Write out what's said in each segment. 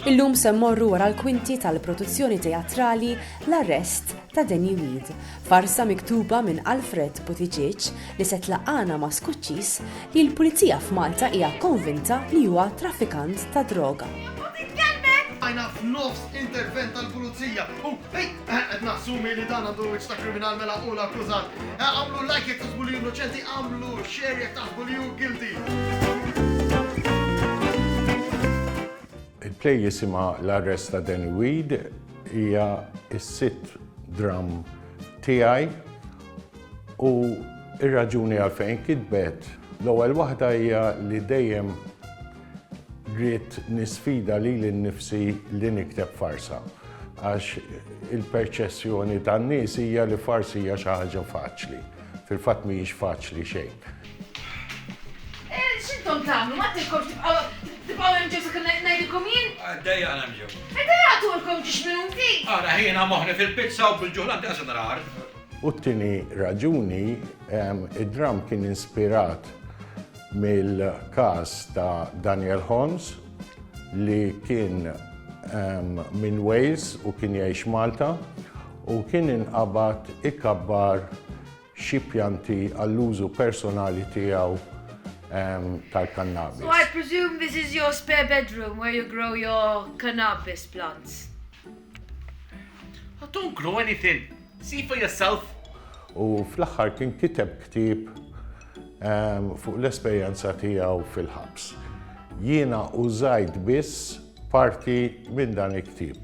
Illum se mmorru wara l-kwinti tal-produzzjoni teatrali l-arrest ta' Nilqgħukom, farsa miktuba minn Alfred Buttigieg li se tlaqqana ma' Skoċċiż li l-Pulizija f'Malta hija konvinta li huwa traffikant tad-droga. Għajna f'nofs intervent tal-Pulizija. Qed naħsumi li dan għandu wiċċ ta' kriminal mela u l-akkużat. Għamlu like jekk taħsbu li innoċenti, għamlu share jekk taħsbu li guilty. Il-play jisima l-arrest ta' Nilqgħukom hija s-sit-dramm tiegħi u ir-raġuni għalfejn kitbet. L-ewwel waħda hija li dejjem rrid nisfida lili nnifsi li nikteb farsa għax il-perċessjoni tan-nies hija li farsi hija xi ħaġa faċli. Fil-fatt mhijiex faċli xejn. X'intom tagħmlu? Ma tilkomx tibqgħu hemm ġew sakemm ngħidilkom jien? Għaddejja għana mġew. Għaddejjatulkom ġiex minuti? Ara ħina moħni fil-pizza u bil-ġuħlan daqsa narar. U t-tieni raġuni, id-dramm kien inspirat mill-każ ta' Daniel Holmes li kien minn Wales u kien jgħix Malta u kien inqabad ikabbar xi pjanti għall-użu personali tiegħu tal-cannabis. So I presume this is your spare bedroom where you grow your cannabis plants. Don't grow anything. See for yourself. U fl-aħħar kien kiteb ktieb fuq l-esperjenza tiegħu fil-ħabs. Jiena użajt biss parti minn dan il-ktieb.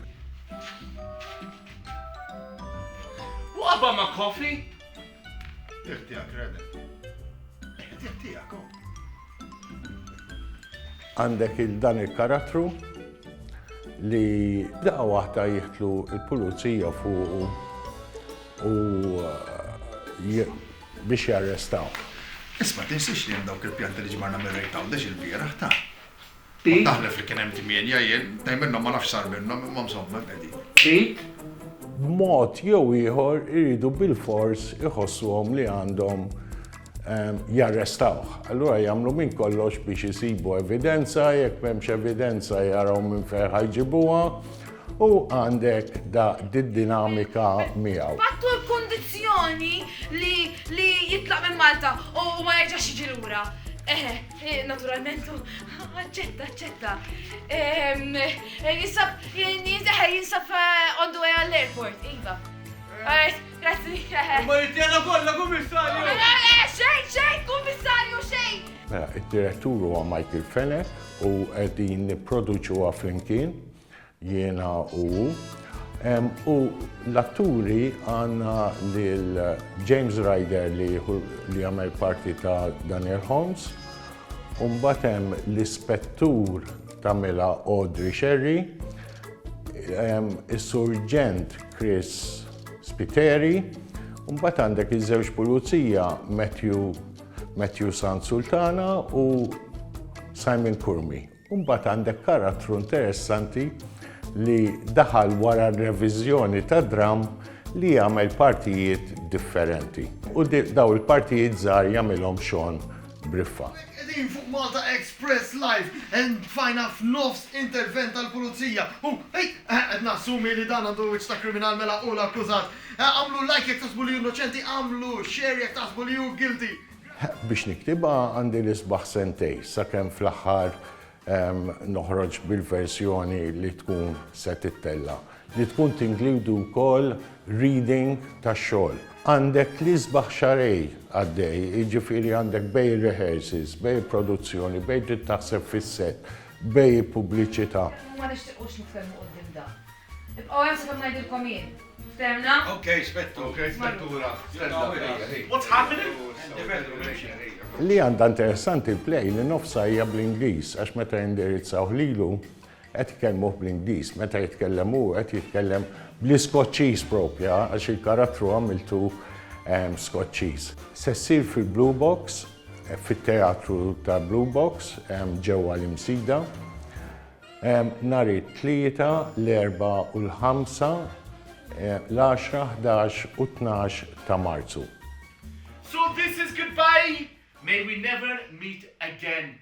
What about my coffee? Tiegħek kredi. Tiegħek. Għandek dan il-karattru li daqqa waħda jieħdlu l-Pulizija fuq u biex jarrestaw. Isma' tinsix li hemm dawk il-pjanti li ġmarna mir-rejtaw dex il-bieraħ ta'. Ti? Taħlef li kien hemm timjenja jien, minnhom ma nafx sar minnhom imma msomma qegħdin. Ti? B'mod jew ieħor iridu bil-fors iħossuhom li għandhom jarrestawh. Allura jagħmlu minn kollox biex isibu evidenza, jekk m'hemmx evidenza jaraw minn fejn ħajġibuha u għandek dinamika miegħu. Fattu l-kondizzjoni li jitlaq minn Malta u ma jerġax jiġi lura. Naturalment, aċċetta. Jinsab on the way għall-airport, iva. Alright, grazzi. Ma jittella kollha kummissarju! Xejn, kummissarju, xejn! Id-direttur huwa Michael Fenech u qegħdin nipproduċuha flimkien jiena u l-atturi għandna lil James Ryder li għamel parti ta' Daniel Holmes u mbagħad hemm l-ispettur tagħmilha Audrey Sherry, is-surġent Chris Spiteri, u mbagħad għandek iż-żewġ pulizija Matthew Sultana u Simon Kurmi. U mbagħad għandek karattru interessanti li daħal wara r-reviżjoni tad-dramm li jagħmel partijiet differenti. U daw il-partijiet żgħar jagħmilhom Sean Briffa. Qegħdin fuq Malta Express Live fajna f'nofs intervent tal-Pulizija. Qed naħsumi li dan għandu wiċċ ta' kriminal mela u l-akkużat. Għamlu like jekk taħsbu li innoċenti, għamlu share jekk taħsbu li guilty. Biex niktibha għandi l-isbaħ sentej sakemm fl-aħħar noħroġ bil-versjoni li tkun se tittella. Li tkun tinkludu wkoll reading tax-xogħol. Għandek l-isbaħ xarej għaddej, jiġifieri għandek bej rehearsals, bej produzzjoni, bej trid taħseb fis-set, bej pubbliċità. Ma nixtiequx nitkellmu quddiem da. Ibqgħu hemm sakemm ngħidilkom jien. Ftemna? Okay, spettura. What's happening? Li għandha interessanti l-play li nofsa hija bl-Ingliż għax meta jindirizzaw lilu qed jitkellmuh bl-Ingliż, meta jitkellem hu qed jitkellem bl-Skoċċiż propja għax il-karattru għamiltu Skoċċiż. Se ssir fil-Blue Box, fit-teatru ta' Blue Box ġewwa l-Imsida. Nhar it-tlieta, l-erba' u l-ħamsa, l-10, 11 u 12 ta' Marzu. So this is goodbye. May we never meet again.